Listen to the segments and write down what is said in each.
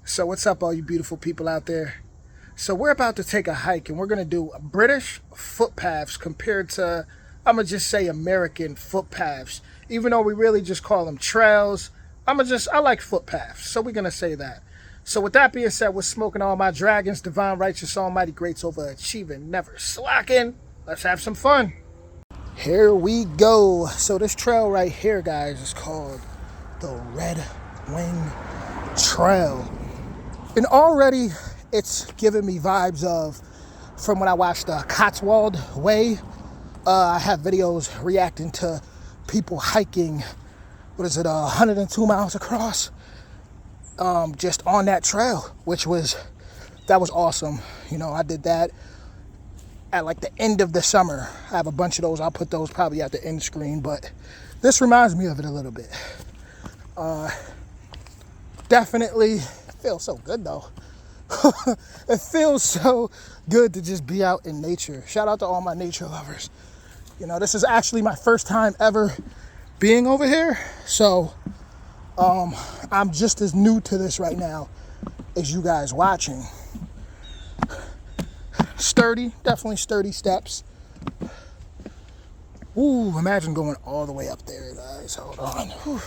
So what's up, all you beautiful people out there? So we're about to take a hike, and we're going to do British footpaths compared to, I'm going to just say American footpaths. Even though we really just call them trails, I like footpaths, so we're going to say that. So with that being said, we're smoking all my dragons, divine, righteous, almighty, greats, overachieving, never slacking. Let's have some fun. Here we go. So this trail right here, guys, is called the Red Wing Trail. And already it's giving me vibes of from when I watched the Cotswold Way. I have videos reacting to people hiking, 102 miles across, just on that trail, that was awesome. You know, I did that at like the end of the summer. I have a bunch of those. I'll put those probably at the end screen, but this reminds me of it a little bit. Definitely feels so good though. It feels so good to just be out in nature. Shout out to all my nature lovers. You know, this is actually my first time ever being over here, so I'm just as new to this right now as you guys watching. Sturdy, definitely sturdy steps. Ooh, imagine going all the way up there, guys. Hold on. Whew.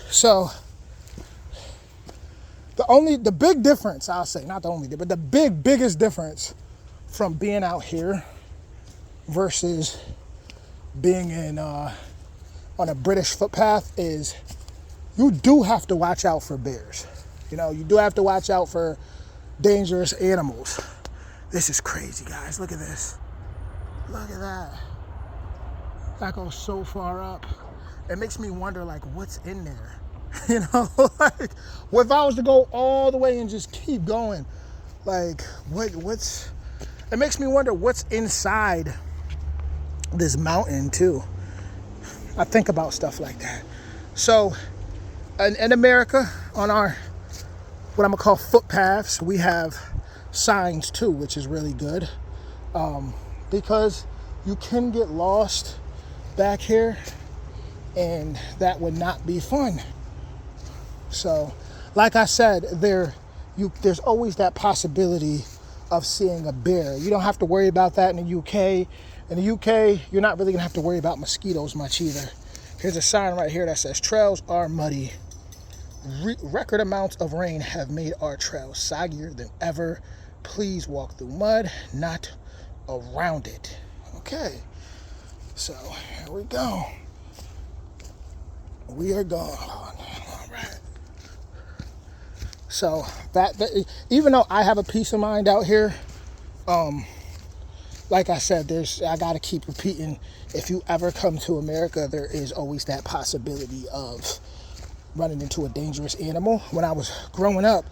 So the big difference, I'll say, not the only, but the biggest difference from being out here versus being on a British footpath is you do have to watch out for bears. You know, you do have to watch out for dangerous animals. This is crazy, guys. Look at this. Look at that. That goes so far up. It makes me wonder, like, what's in there? You know, like, if I was to go all the way and just keep going, like, what's, it makes me wonder what's inside this mountain too. I think about stuff like that. So in America, on our, what I'm gonna call footpaths, we have signs too, which is really good, because you can get lost back here and that would not be fun. So, like I said, there's always that possibility of seeing a bear. You don't have to worry about that in the UK. In the UK, you're not really gonna have to worry about mosquitoes much either. Here's a sign right here that says, trails are muddy. Record amounts of rain have made our trails soggier than ever. Please walk through mud, not around it. Okay, so here we go. We are going. All right. So that even though I have a peace of mind out here, like I said, I gotta keep repeating, if you ever come to America, there is always that possibility of running into a dangerous animal. When I was growing up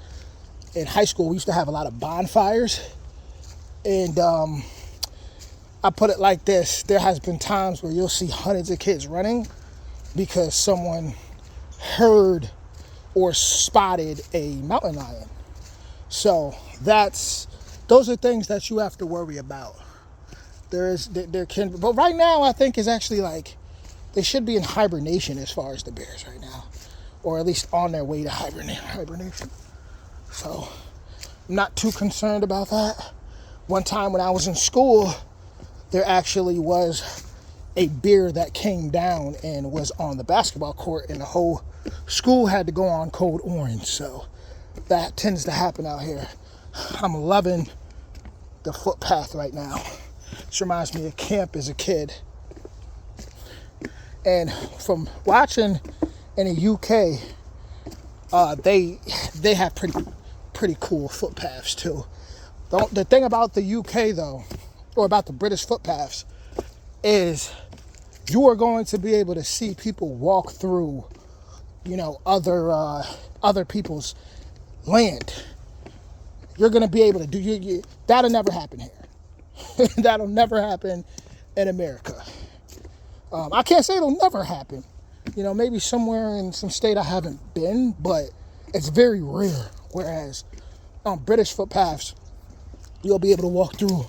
in high school, we used to have a lot of bonfires, and I put it like this: there has been times where you'll see hundreds of kids running because someone heard or spotted a mountain lion. So those are things that you have to worry about. But right now I think is actually like they should be in hibernation as far as the bears right now, or at least on their way to hibernation. So I'm not too concerned about that. One time when I was in school, there actually was a bear that came down and was on the basketball court, and the whole school had to go on code orange. So that tends to happen out here. I'm loving the footpath right now. This reminds me of camp as a kid. And from watching in the UK, they have pretty cool footpaths too. The thing about the UK though, or about the British footpaths, is you are going to be able to see people walk through, you know, other people's land. You're going to be able to do that'll never happen here. That'll never happen in America. I can't say it'll never happen. You know, maybe somewhere in some state I haven't been, but it's very rare. Whereas on British footpaths, you'll be able to walk through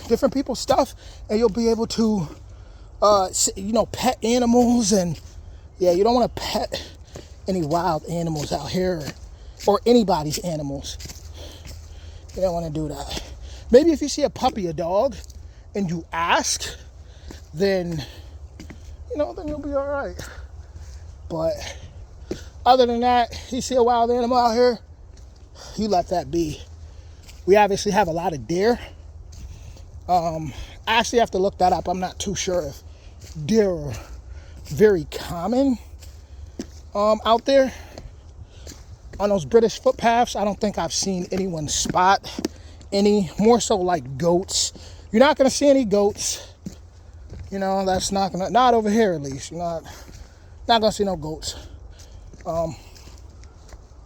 different people's stuff, and you'll be able to, pet animals. And yeah, you don't want to pet any wild animals out here. or anybody's animals. You don't want to do that. Maybe if you see a puppy, a dog, and you ask, then, then you'll be all right. But other than that, you see a wild animal out here, you let that be. We obviously have a lot of deer. I actually have to look that up. I'm not too sure if deer are very common out there. On those British footpaths, I don't think I've seen anyone spot any, more so like goats. You're not gonna see any goats. That's not over here at least. You're not gonna see no goats.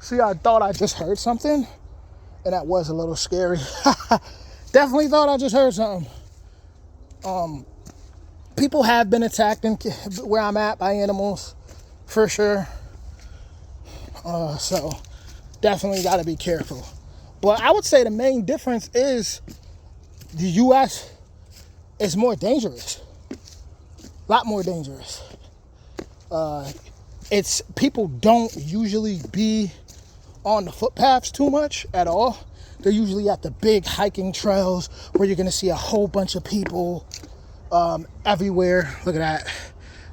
See, I thought I just heard something, and that was a little scary. Definitely thought I just heard something. People have been attacked where I'm at by animals, for sure. So definitely got to be careful. But I would say the main difference is the U.S. is more dangerous. A lot more dangerous. People don't usually be on the footpaths too much at all. They're usually at the big hiking trails where you're going to see a whole bunch of people everywhere. Look at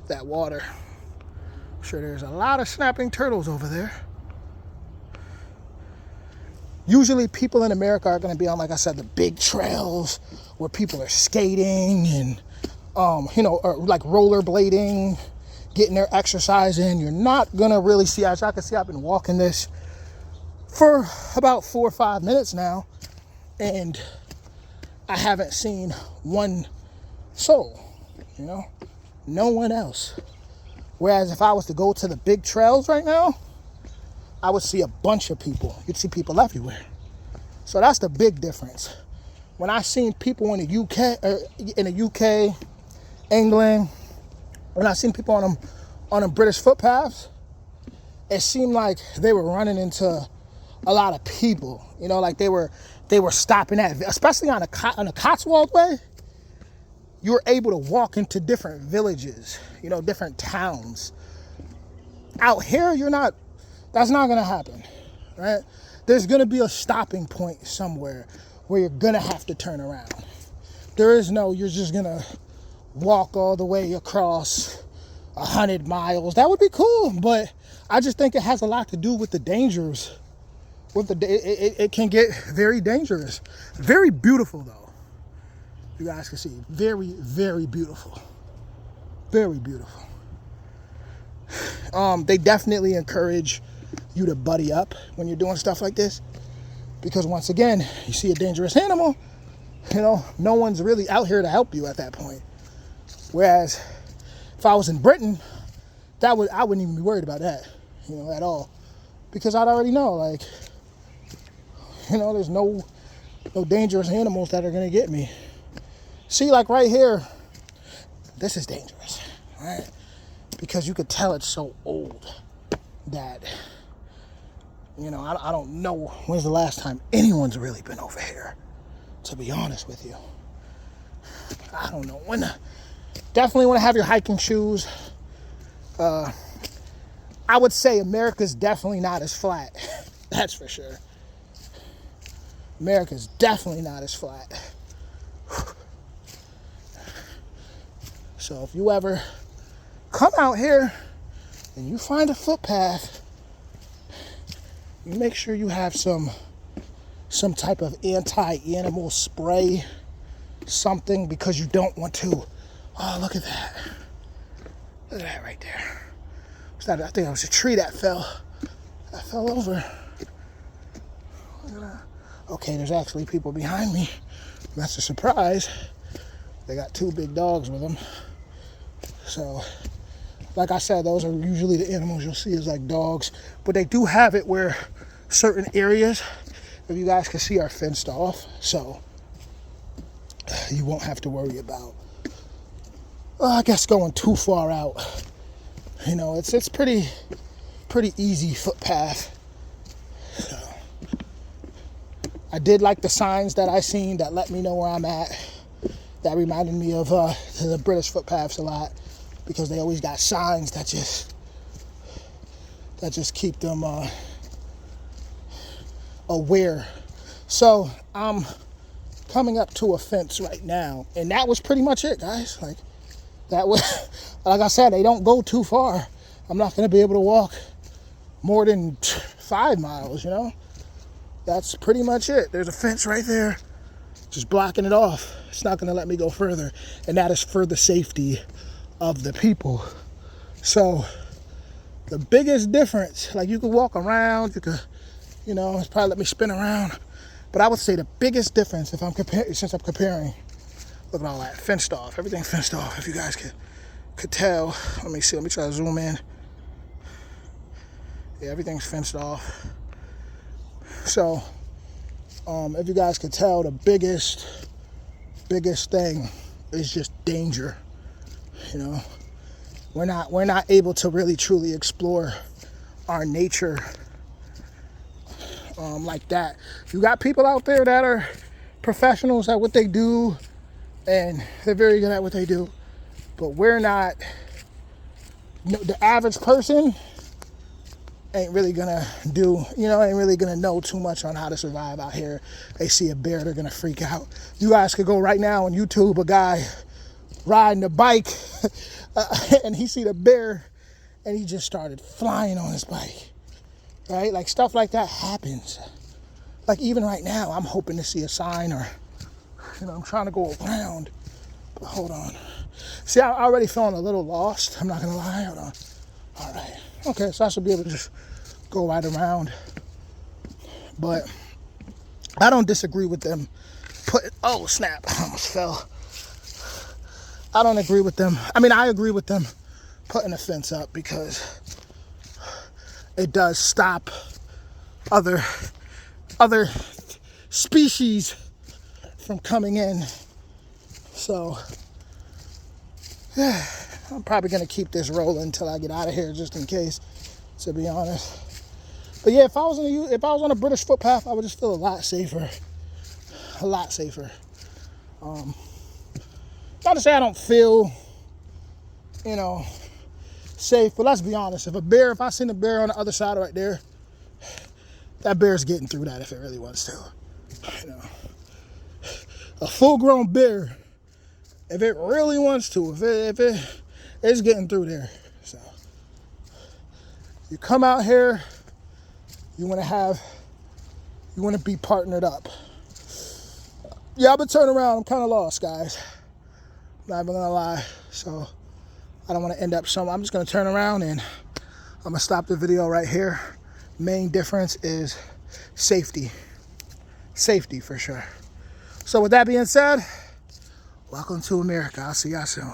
that water. I'm sure there's a lot of snapping turtles over there. Usually people in America are going to be on, like I said, the big trails where people are skating and, or like rollerblading, getting their exercise in. You're not going to really see, as I can see, I've been walking this for about 4 or 5 minutes now, and I haven't seen one soul, no one else. Whereas if I was to go to the big trails right now, I would see a bunch of people. You'd see people everywhere. So that's the big difference. When I seen people in the UK, England, when I seen people on them British footpaths, it seemed like they were running into a lot of people. Like they were stopping at, especially on a Cotswold way. You were able to walk into different villages, different towns. Out here, that's not gonna happen, right? There's gonna be a stopping point somewhere where you're gonna have to turn around. You're just gonna walk all the way across 100 miles. That would be cool, but I just think it has a lot to do with the dangers. It can get very dangerous. Very beautiful though. You guys can see, very, very beautiful. Very beautiful. They definitely encourage you to buddy up when you're doing stuff like this, because once again, you see a dangerous animal, no one's really out here to help you at that point. Whereas if I was in Britain, I wouldn't even be worried about that, at all, because I'd already know, there's no dangerous animals that are gonna get me. See, like right here, this is dangerous, right? Because you could tell it's so old that, I don't know when's the last time anyone's really been over here, to be honest with you. I don't know when. Definitely want to have your hiking shoes. I would say America's definitely not as flat. That's for sure. America's definitely not as flat. So if you ever come out here and you find a footpath, you make sure you have some type of anti-animal spray, something, because you don't want to. Oh, look at that. Look at that right there. I think it was a tree that fell over. Look at that. Okay, there's actually people behind me. That's a surprise. They got 2 big dogs with them. So, like I said, those are usually the animals you'll see is like dogs. But they do have it where certain areas, if you guys can see, are fenced off. So, you won't have to worry about, I guess, going too far out. It's pretty easy footpath. So, I did like the signs that I seen that let me know where I'm at. That reminded me of the British footpaths a lot, because they always got signs that just keep them aware. So I'm coming up to a fence right now, and that was pretty much it, guys. Like that was, like I said, they don't go too far. I'm not gonna be able to walk more than 5 miles, you know? That's pretty much it. There's a fence right there, just blocking it off. It's not gonna let me go further, and that is for the safety of the people. So the biggest difference, like you could walk around, you could, you know, it's probably let me spin around, but I would say the biggest difference, if I'm comparing, since I'm comparing, look at all that fenced off, everything fenced off. If you guys could tell, let me see, let me try to zoom in. Yeah, everything's fenced off. So, if you guys could tell, the biggest thing is just danger. You know, we're not able to really truly explore our nature like that. You got people out there that are professionals at what they do, and they're very good at what they do, but we're not. The average person ain't really gonna do, you know, ain't really gonna know too much on how to survive out here. They see a bear, they're gonna freak out. You guys could go right now on YouTube, a guy riding a bike and he see the bear and he just started flying on his bike, right? Like stuff like that happens. Like even right now, I'm hoping to see a sign, or, you know, I'm trying to go around, but hold on. See, I'm already feeling a little lost, I'm not gonna lie, hold on. All right. Okay, so I should be able to just go right around. But I don't disagree with them oh snap, I almost fell. I don't agree with them. I mean, I agree with them putting a fence up because it does stop other species from coming in. So yeah, I'm probably gonna keep this rolling until I get out of here, just in case, to be honest. But yeah, if I was on a British footpath, I would just feel a lot safer. A lot safer. Not to say I don't feel, you know, safe, but let's be honest. If I seen a bear on the other side right there, that bear's getting through that if it really wants to. You know, a full-grown bear, if it really wants to, if it's getting through there. So you come out here, you want to be partnered up. Yeah, I'm gonna turn around. I'm kind of lost, guys. I'm not even gonna lie. So I don't want to end up somewhere. I'm just gonna turn around and I'm gonna stop the video right here. Main difference is safety. Safety for sure. So with that being said, welcome to America. I'll see y'all soon.